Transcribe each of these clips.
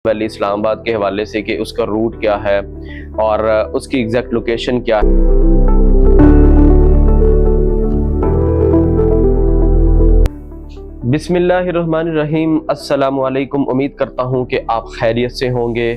Valley Islamabad के हवाले से कि उसका रूट क्या है और उसकी एग्जैक्ट लोकेशन क्या है। बिस्मिल्लाहिर्रहमानिर्रहीम, अस्सलामु अलैकुम। उम्मीद करता हूँ कि आप खैरियत से होंगे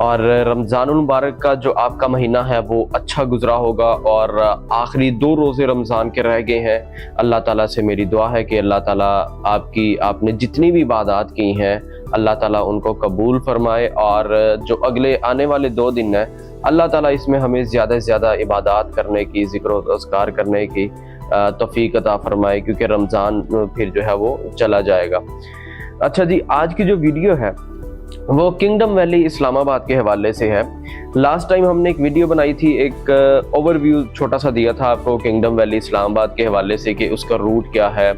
और रमज़ानुल मुबारक का जो आपका महीना है वो अच्छा गुजरा होगा और आखिरी 2 रोज़े रमज़ान के रह गए हैं। अल्लाह ताला से मेरी दुआ है कि अल्लाह ताला आपने जितनी भी इबादत की हैं अल्लाह ताला उनको कबूल फरमाए और जो अगले आने वाले 2 दिन हैं अल्लाह ताला इसमें हमें ज़्यादा से ज़्यादा इबादत करने की, ज़िक्र व अज़कार करने की तौफीक अता फरमाए, क्योंकि रमज़ान फिर जो है वो चला जाएगा। अच्छा जी, आज की जो वीडियो है वो किंगडम वैली इस्लामाबाद के हवाले से है। लास्ट टाइम हमने एक वीडियो बनाई थी, एक ओवरव्यू छोटा सा दिया था आपको किंगडम वैली इस्लामाबाद के हवाले से कि उसका रूट क्या है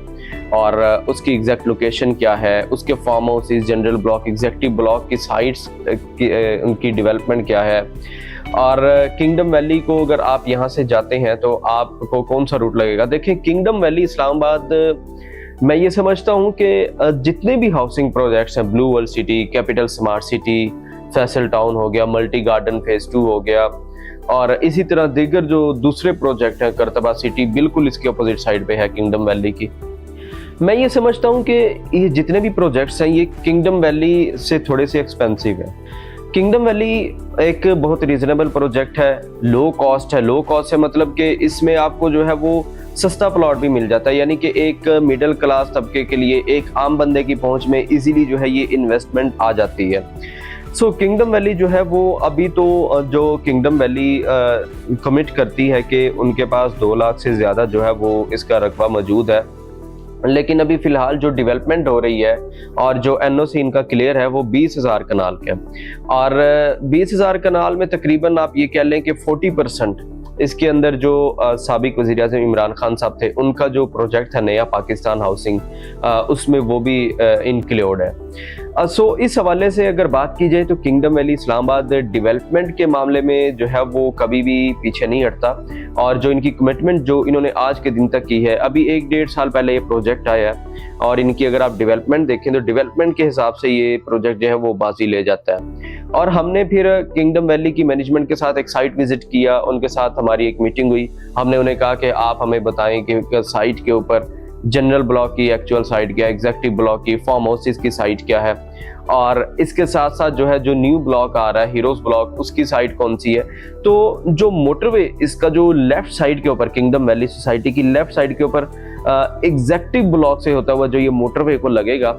और उसकी एग्जैक्ट लोकेशन क्या है, उसके farm houses, general block, executive block की साइट्स उनकी डेवलपमेंट क्या है और किंगडम वैली को अगर आप यहाँ से जाते हैं तो आपको कौन सा रूट लगेगा। देखिए, किंगडम वैली इस्लामाबाद मैं ये समझता हूँ कि जितने भी हाउसिंग प्रोजेक्ट्स हैं, blue world city, capital smart city, Faisal town हो गया, मल्टी गार्डन फेज 2 हो गया और इसी तरह दीगर जो दूसरे प्रोजेक्ट हैं, करतबा सिटी बिल्कुल इसके अपोजिट साइड पे है किंगडम वैली की। मैं ये समझता हूँ कि ये जितने भी प्रोजेक्ट्स हैं ये किंगडम वैली से थोड़े से एक्सपेंसिव है। किंगडम वैली एक बहुत रीजनेबल प्रोजेक्ट है, लो कॉस्ट है। लो कॉस्ट है मतलब कि इसमें आपको जो है वो सस्ता प्लॉट भी मिल जाता है, यानी कि एक मिडिल क्लास तबके के लिए, एक आम बंदे की पहुंच में इजीली जो है ये इन्वेस्टमेंट आ जाती है। सो किंगडम वैली जो है वो अभी तो जो किंगडम वैली कमिट करती है कि उनके पास 2 लाख से ज़्यादा जो है वो इसका रकबा मौजूद है, लेकिन अभी फिलहाल जो डेवलपमेंट हो रही है और जो एनओसी इनका क्लियर है वो 20,000 कनाल के और 20,000 कनाल में तकरीबन आप ये कह लें कि 40% इसके अंदर जो साबिक वज़ीर-ए-आज़म इमरान खान साहब थे उनका जो प्रोजेक्ट है नया पाकिस्तान हाउसिंग, उसमें वो भी इंक्लूड है। सो इस हवाले से अगर बात की जाए तो किंगडम वैली इस्लामाबाद डेवलपमेंट के मामले में जो है वो कभी भी पीछे नहीं हटता और जो इनकी कमिटमेंट जो इन्होंने आज के दिन तक की है, अभी 1-1.5 साल पहले ये प्रोजेक्ट आया है और इनकी अगर आप डेवलपमेंट देखें तो डेवलपमेंट के हिसाब से ये प्रोजेक्ट जो है वो बाजी ले जाता है। और हमने फिर किंगडम वैली की मैनेजमेंट के साथ एक साइट विजिट किया, उनके साथ हमारी एक मीटिंग हुई। हमने उन्हें कहा कि आप हमें बताएं कि साइट के ऊपर जनरल ब्लॉक की एक्चुअल साइट क्या है, एग्जेक्टिव ब्लॉक की, फार्म हाउसेस की साइट क्या है और इसके साथ साथ जो है जो न्यू ब्लॉक आ रहा है हीरोज ब्लॉक, उसकी साइट कौन सी है। तो जो मोटरवे इसका जो लेफ्ट साइड के ऊपर, किंगडम वैली सोसाइटी की लेफ्ट साइड के ऊपर एग्जेक्टिव ब्लॉक से होता हुआ जो ये मोटरवे को लगेगा,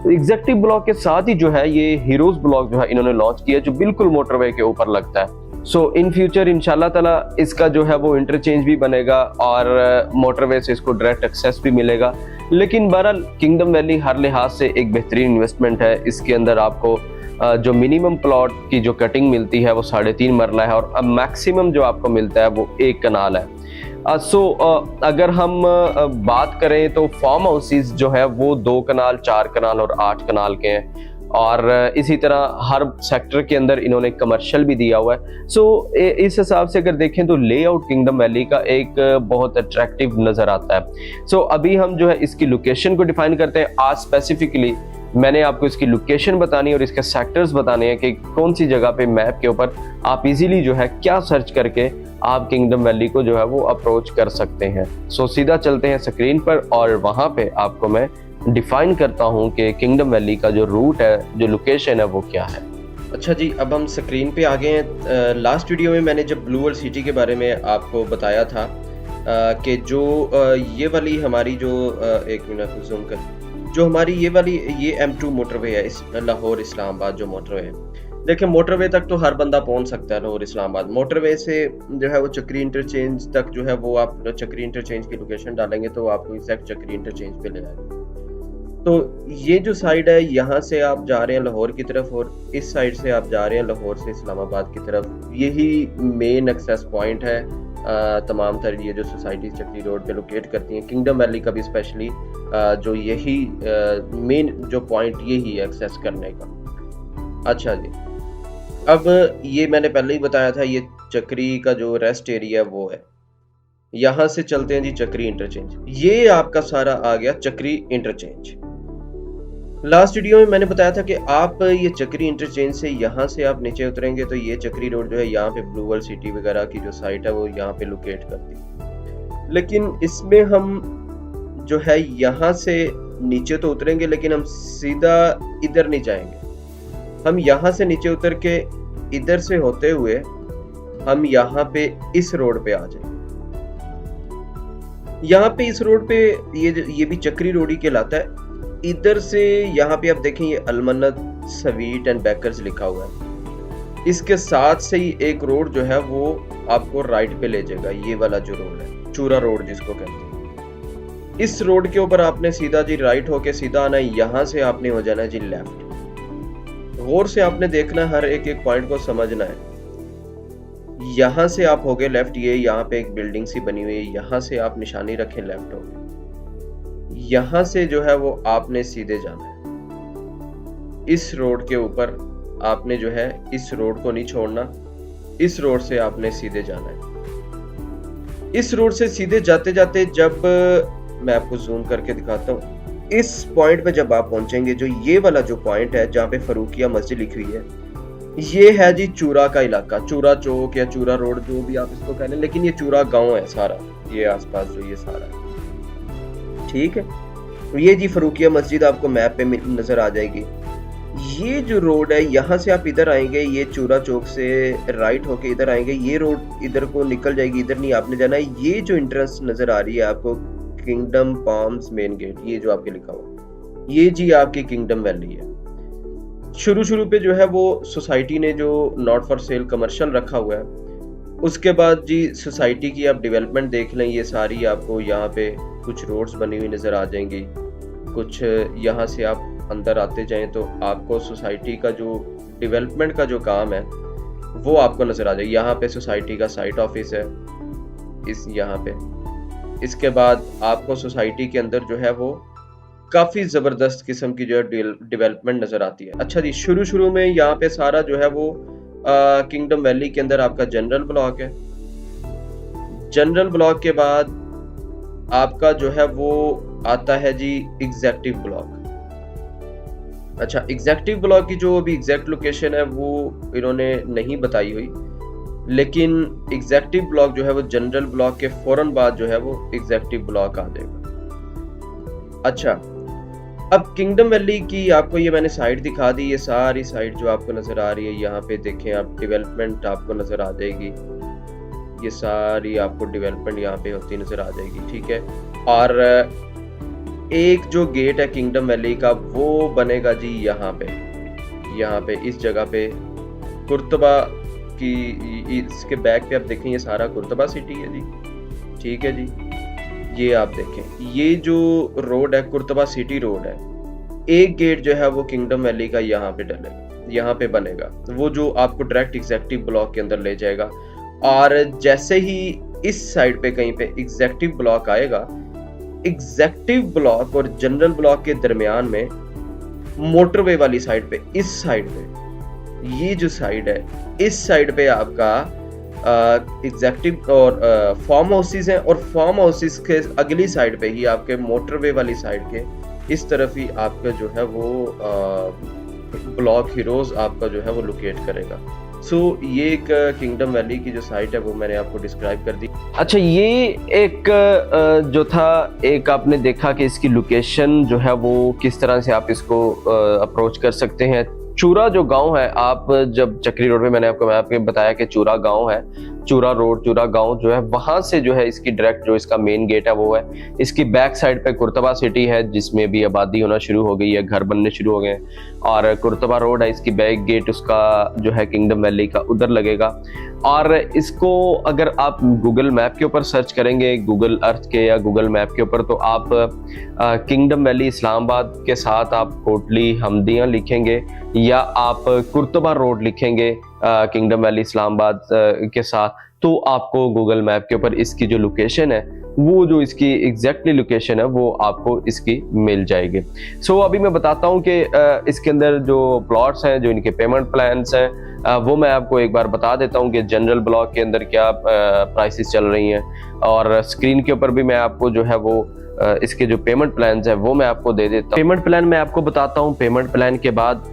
तो एग्जेक्टिव ब्लॉक के साथ ही जो है ये हीरोज ब्लॉक जो है इन्होंने लॉन्च किया जो बिल्कुल मोटरवे के ऊपर लगता है। सो इन फ्यूचर इंशाल्लाह ताला इसका जो है वो इंटरचेंज भी बनेगा और मोटरवे से इसको डायरेक्ट एक्सेस भी मिलेगा। लेकिन बहरहाल किंगडम वैली हर लिहाज से एक बेहतरीन इन्वेस्टमेंट है। इसके अंदर आपको जो मिनिमम प्लॉट की जो कटिंग मिलती है वो 3.5 मरला है और मैक्सिमम जो आपको मिलता है वो 1 कनाल है। अगर हम बात करें तो फार्म हाउसेस जो है वो 2 कनाल, 4 कनाल और 8 कनाल के हैं और इसी तरह हर सेक्टर के अंदर इन्होंने कमर्शियल भी दिया हुआ है। इस हिसाब से अगर देखें तो लेआउट किंगडम वैली का एक बहुत अट्रैक्टिव नज़र आता है। अभी हम जो है इसकी लोकेशन को डिफाइन करते हैं। आज स्पेसिफिकली मैंने आपको इसकी लोकेशन बतानी है और इसके सेक्टर्स बताने हैं कि कौन सी जगह पे मैप के ऊपर आप इजीली जो है क्या सर्च करके आप किंगडम वैली को जो है वो अप्रोच कर सकते हैं। सीधा चलते हैं स्क्रीन पर और वहाँ पे आपको मैं डिफाइन करता हूँ कि किंगडम वैली का जो रूट है, जो लोकेशन है वो क्या है। अच्छा जी, अब हम स्क्रीन पे आ गए हैं। लास्ट वीडियो में मैंने जब ब्लू वर्ल्ड सिटी के बारे में आपको बताया था कि जो ये वाली हमारी जो एक मिनट जूम कर, जो हमारी ये M2 मोटरवे है, इस लाहौर इस्लामाबाद जो मोटरवे है। देखिए, मोटरवे तक तो हर बंदा पहुंच सकता है लाहौर इस्लामाबाद। मोटरवे से जो है वो चक्री इंटरचेंज तक जो है वो आप चक्री इंटरचेंज की लोकेशन डालेंगे तो आपको एग्जैक्ट चक्री इंटरचेंज पे ले जाएगा। तो ये जो साइड है, यहाँ से आप जा रहे हैं लाहौर की तरफ और इस साइड से आप जा रहे हैं लाहौर से इस्लामाबाद की तरफ। यही मेन एक्सेस पॉइंट है। तमाम तर ये जो सोसाइटी चक्री रोड पे लोकेट करती हैं, किंगडम वैली का भी स्पेशली जो यही मेन जो पॉइंट यही है एक्सेस करने का। अच्छा जी, अब ये मैंने पहले ही बताया था, ये चक्री का जो रेस्ट एरिया वो है। यहाँ से चलते हैं जी चक्री इंटरचेंज। ये आपका सारा आ गया चक्री इंटरचेंज। लास्ट वीडियो में मैंने बताया था कि आप ये चक्री इंटरचेंज से यहाँ से आप नीचे उतरेंगे तो ये चक्री रोड जो है यहाँ पे ब्लू वर्ल्ड सिटी वगैरह की जो साइट है वो यहाँ पे लोकेट करती है। लेकिन इसमें हम जो है यहाँ से नीचे तो उतरेंगे लेकिन हम सीधा इधर नहीं जाएंगे। हम यहाँ से नीचे उतर के इधर से होते हुए हम यहाँ पे इस रोड पे आ जाएंगे। यहाँ पे इस रोड पे ये भी चक्री रोड ही कहलाता है। इधर से यहाँ पे आप देखें ये अलमन्नत स्वीट एंड बेकर्स लिखा हुआ है। इसके साथ से ही एक रोड जो है वो आपको राइट पे ले जाएगा। ये वाला जो रोड है चूरा रोड जिसको कहते हैं, इस रोड के ऊपर आपने सीधा जी राइट होके सीधा आना है। यहाँ से आपने हो जाना है जी लेफ्ट। गौर से आपने देखना है, हर एक एक पॉइंट को समझना है। यहाँ से आप हो गए लेफ्ट, ये यहाँ पे एक बिल्डिंग सी बनी हुई है, यहाँ से आप निशानी रखें लेफ्ट हो गए। यहाँ से जो है वो आपने सीधे जाना है। इस रोड के ऊपर आपने जो है इस रोड को नहीं छोड़ना, इस रोड से आपने सीधे जाना है। इस रोड से सीधे जाते जाते जब मैं आपको जूम करके दिखाता हूँ, इस पॉइंट पे जब आप पहुंचेंगे, जो ये वाला जो पॉइंट है जहाँ पे फरूकिया मस्जिद लिखी हुई है, ये है जी चूरा का इलाका, चूरा चौक या चूरा रोड जो भी आप इसको कह लें, लेकिन ये चूरा गांव है सारा, ये आसपास जो ये सारा है, ठीक है। ये जी फरूकिया मस्जिद आपको मैप पे नजर आ जाएगी। ये जो रोड है यहाँ से आप इधर आएंगे, ये चूरा चौक से राइट होके इधर आएंगे, ये रोड इधर को निकल जाएगी, इधर नहीं आपने जाना है। ये जो एंट्रेंस नजर आ रही है आपको, किंगडम पाम्स मेन गेट, ये जो आपके लिखा हुआ, ये जी आपकी किंगडम वैली है। शुरू पे जो है वो सोसाइटी ने जो नॉट फॉर सेल कमर्शियल रखा हुआ है, उसके बाद जी सोसाइटी की आप डेवलपमेंट देख लें, ये सारी आपको यहाँ पे कुछ रोड्स बनी हुई नज़र आ जाएंगी। कुछ यहाँ से आप अंदर आते जाएं तो आपको सोसाइटी का जो डेवलपमेंट का जो काम है वो आपको नज़र आ जाएगी। यहाँ पे सोसाइटी का साइट ऑफिस है इस यहाँ पे। इसके बाद आपको सोसाइटी के अंदर जो है वो काफ़ी ज़बरदस्त किस्म की जो है डेवलपमेंट नज़र आती है। अच्छा जी, शुरू में यहाँ पे सारा जो है वो किंगडम वैली के अंदर आपका जनरल ब्लॉक है। जनरल ब्लॉक के बाद आपका जो है वो आता है जी एग्जेक्टिव ब्लॉक। अच्छा, एग्जेक्टिव ब्लॉक की जो अभी एग्जैक्ट लोकेशन है वो इन्होंने नहीं बताई हुई, लेकिन एग्जेक्टिव ब्लॉक जो है वो जनरल ब्लॉक के फौरन बाद जो है वो एग्जेक्टिव ब्लॉक आ जाएगा। अच्छा, अब किंगडम वैली की आपको ये मैंने साइट दिखा दी। ये सारी साइट जो आपको नजर आ रही है, यहाँ पे देखें आप, डेवलपमेंट आपको नजर आ जाएगी। ये सारी आपको डेवलपमेंट यहाँ पे होती नजर आ जाएगी, ठीक है। और एक जो गेट है किंगडम वैली का वो बनेगा जी यहाँ पे इस जगह पे कुर्तबा की, इसके बैक पे आप देखें ये सारा कुर्तबा सिटी है जी, ठीक है जी। ये आप देखें, ये जो रोड है कुर्तबा सिटी रोड है, एक गेट जो है वो किंगडम वैली का यहाँ पे डलेगा, यहाँ पे बनेगा, वो जो आपको डायरेक्ट एग्जेक्टिव ब्लॉक के अंदर ले जाएगा। और जैसे ही इस साइड पे कहीं पे एग्जेक्टिव ब्लॉक आएगा, एग्जेक्टिव ब्लॉक और जनरल ब्लॉक के दरमियान में मोटरवे वाली साइड पे, इस साइड पे, ये जो साइड है, इस साइड पे आपका एग्जेक्टिव और फार्म हाउसेस हैं, और फार्म हाउसेस के अगली साइड पे ही आपके मोटरवे वाली साइड के इस तरफ ही आपका जो है वो ब्लॉक हीरोज आपका जो है वो लोकेट करेगा। सो ये एक किंगडम वैली की जो साइट है वो मैंने आपको डिस्क्राइब कर दी। अच्छा, ये एक जो था, एक आपने देखा कि इसकी लोकेशन जो है वो किस तरह से आप इसको अप्रोच कर सकते हैं। चूरा जो गांव है, आप जब चक्री रोड में, मैंने आपको मैप में बताया कि चूरा गांव है, चूरा रोड, चूरा गांव जो है, वहां से जो है इसकी डायरेक्ट जो इसका मेन गेट है वो है। इसकी बैक साइड पे कुर्तबा सिटी है जिसमें भी आबादी होना शुरू हो गई है, घर बनने शुरू हो गए, और कुर्तबा रोड है, इसकी बैक गेट उसका जो है किंगडम वैली का उधर लगेगा। और इसको अगर आप गूगल मैप के ऊपर सर्च करेंगे, गूगल अर्थ के या गूगल मैप के ऊपर, तो आप किंगडम वैली इस्लामाबाद के साथ आप कोटली हमदियाँ लिखेंगे, या आप कुर्तबा रोड लिखेंगे किंगडम वैली इस्लामाबाद के साथ, तो आपको गूगल मैप के ऊपर इसकी जो लोकेशन है, वो जो इसकी एग्जैक्टली लोकेशन है वो आपको इसकी मिल जाएगी। सो अभी मैं बताता हूँ कि इसके अंदर जो प्लॉट्स हैं, जो इनके पेमेंट प्लान्स हैं, वो मैं आपको एक बार बता देता हूँ कि जनरल ब्लॉक के अंदर क्या प्राइसेस चल रही हैं, और स्क्रीन के ऊपर भी मैं आपको जो है वो इसके जो पेमेंट प्लान है वो मैं आपको दे देता हूँ। पेमेंट प्लान मैं आपको बताता हूँ। पेमेंट प्लान के बाद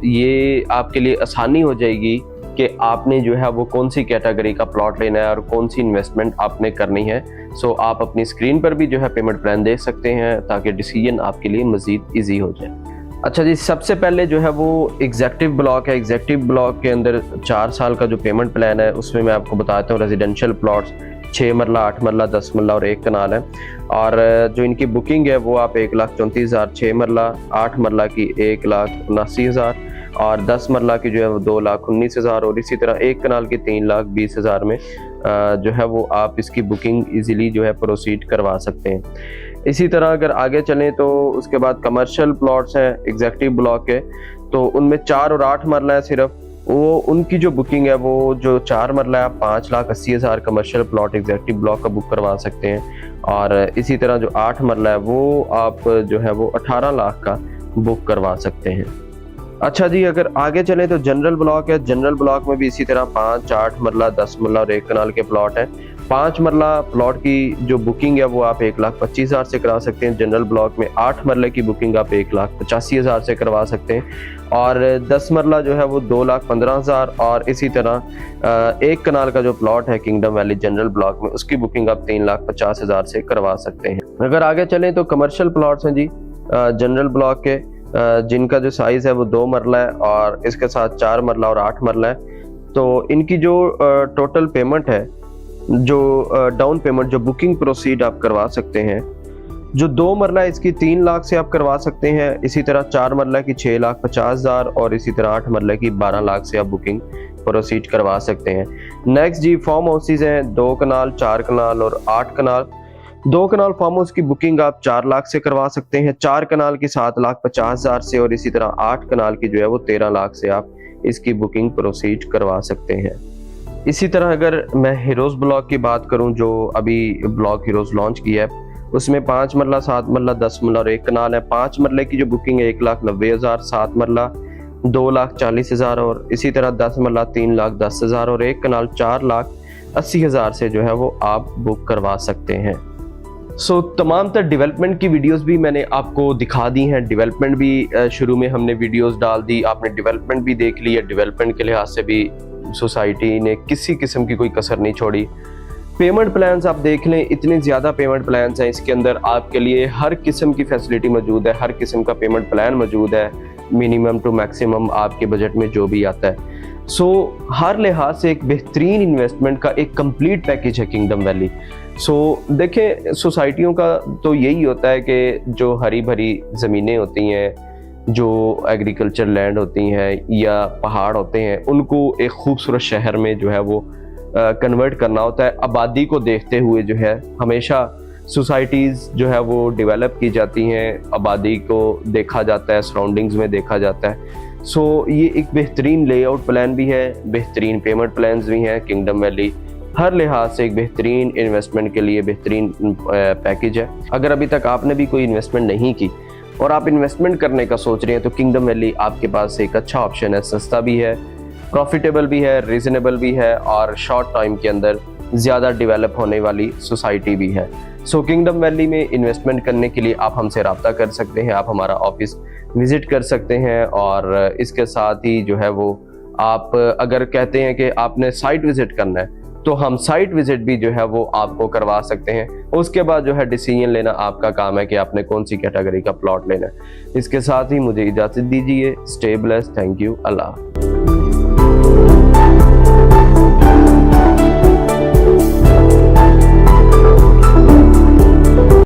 ये आपके लिए आसानी हो जाएगी कि आपने जो है वो कौन सी कैटेगरी का प्लॉट लेना है और कौन सी इन्वेस्टमेंट आपने करनी है। सो आप अपनी स्क्रीन पर भी जो है पेमेंट प्लान देख सकते हैं ताकि डिसीजन आपके लिए मज़ीद ईजी हो जाए। अच्छा जी, सबसे पहले जो है वो एग्जेक्टिव ब्लॉक है। एग्जेक्टिव ब्लॉक के अंदर 4 साल का जो पेमेंट प्लान है उसमें मैं आपको बताता हूँ रेजिडेंशियल प्लॉट्स 6 मरला, 8 मरला, 10 मरला और 1 कनाल है। और जो इनकी बुकिंग है वो आप 1,34,000, 6 मरला, 8 मरला की 1,79,000 और 10 मरला की जो है वो 2,19,000 और इसी तरह 1 कनाल की 3,20,000 में जो है वो आप इसकी बुकिंग इजीली जो है प्रोसीड करवा सकते हैं। इसी तरह अगर आगे चलें तो उसके बाद कमर्शियल प्लॉट्स हैं एग्जेक्टिव ब्लॉक के, तो उनमें 4 और 8 मरला है सिर्फ। वो उनकी जो बुकिंग है वो जो 4 मरला है 5,80,000 कमर्शियल प्लॉट एग्जेक्टिव ब्लॉक का बुक करवा सकते हैं और इसी तरह जो 8 मरला है वो आप जो है वो 18 लाख का बुक करवा सकते हैं। अच्छा जी, अगर आगे चलें तो जनरल ब्लॉक है। जनरल ब्लॉक में भी इसी तरह 5, 8 मरला, 10 मरला और 1 कनाल के प्लॉट हैं। 5 मरला प्लॉट की जो बुकिंग है वो आप 1,25,000 से करा सकते हैं। जनरल ब्लॉक में 8 मरले की बुकिंग आप 1,85,000 से करवा सकते हैं और 10 मरला जो है वो 2,15,000 और इसी तरह 1 कनाल का जो प्लॉट है किंगडम वैली जनरल ब्लॉक में उसकी बुकिंग आप 3,50,000 से करवा सकते हैं। अगर आगे चलें तो कमर्शियल प्लॉट्स हैं जी जनरल ब्लॉक के, जिनका जो साइज़ है वो 2 मरला है और इसके साथ 4 मरला और 8 मरला है। तो इनकी जो टोटल पेमेंट है, जो डाउन पेमेंट, जो बुकिंग प्रोसीड आप करवा सकते हैं, जो 2 मरला है इसकी 3 लाख से आप करवा सकते हैं। इसी तरह 4 मरला की 6,50,000 और इसी तरह 8 मरला की 12 लाख से आप बुकिंग प्रोसीड करवा सकते हैं। नेक्स्ट जी फार्म हाउसेज हैं 2 कनाल, 4 कनाल और 8 कनाल। 2 कनाल फार्म हाउस की बुकिंग आप 4 लाख से करवा सकते हैं, 4 कनाल की 7,50,000 से और इसी तरह 8 कनाल की जो है वो 13 लाख से आप इसकी बुकिंग प्रोसीड करवा सकते हैं। इसी तरह अगर मैं हीरोज ब्लॉक की बात करूं, जो अभी ब्लॉक हीरोज लॉन्च किया है, उसमें 5 मरला, 7 मरला, 10 मरला और 1 कनाल है। 5 मरले की जो बुकिंग है 1,90,000, 7 मरला 2,40,000 और इसी तरह 10 मरला 3,10,000 और 1 कनाल 4,80,000 से जो है वो आप बुक करवा सकते हैं। तमाम तर डेवलपमेंट की वीडियोस भी मैंने आपको दिखा दी हैं। डेवलपमेंट भी शुरू में हमने वीडियोस डाल दी, आपने डेवलपमेंट भी देख ली है। डेवलपमेंट के लिहाज से भी सोसाइटी ने किसी किस्म की कोई कसर नहीं छोड़ी। पेमेंट प्लान्स आप देख लें, इतने ज़्यादा पेमेंट प्लान्स हैं, इसके अंदर आपके लिए हर किस्म की फैसिलिटी मौजूद है, हर किस्म का पेमेंट प्लान मौजूद है, मिनिमम टू मैक्सिमम आपके बजट में जो भी आता है। हर लिहाज से एक बेहतरीन इन्वेस्टमेंट का एक कंप्लीट पैकेज है किंगडम वैली। देखें, सोसाइटियों का तो यही होता है कि जो हरी भरी ज़मीनें होती हैं, जो एग्रीकल्चर लैंड होती हैं या पहाड़ होते हैं, उनको एक खूबसूरत शहर में जो है वो कन्वर्ट करना होता है। आबादी को देखते हुए जो है हमेशा सोसाइटीज़ जो है वो डेवलप की जाती हैं, आबादी को देखा जाता है, सराउंडिंग्स में देखा जाता है। ये एक बेहतरीन लेआउट प्लान भी है, बेहतरीन पेमेंट प्लान्स भी हैं। किंगडम वैली हर लिहाज से एक बेहतरीन इन्वेस्टमेंट के लिए बेहतरीन पैकेज है। अगर अभी तक आपने भी कोई इन्वेस्टमेंट नहीं की और आप इन्वेस्टमेंट करने का सोच रहे हैं तो किंगडम वैली आपके पास एक अच्छा ऑप्शन है। सस्ता भी है, प्रॉफिटेबल भी है, रीजनेबल भी है और शॉर्ट टाइम के अंदर ज़्यादा डेवलप होने वाली सोसाइटी भी है। किंगडम वैली में इन्वेस्टमेंट करने के लिए आप हमसे रब्ता कर सकते हैं, आप हमारा ऑफिस विज़िट कर सकते हैं और इसके साथ ही जो है वो आप अगर कहते हैं कि आपने साइट विज़िट करना है तो हम साइट विज़िट भी जो है वो आपको करवा सकते हैं। उसके बाद जो है डिसीजन लेना आपका काम है कि आपने कौन सी कैटेगरी का प्लॉट लेना है। इसके साथ ही मुझे इजाज़त दीजिए। Stay blessed, thank you, Allah.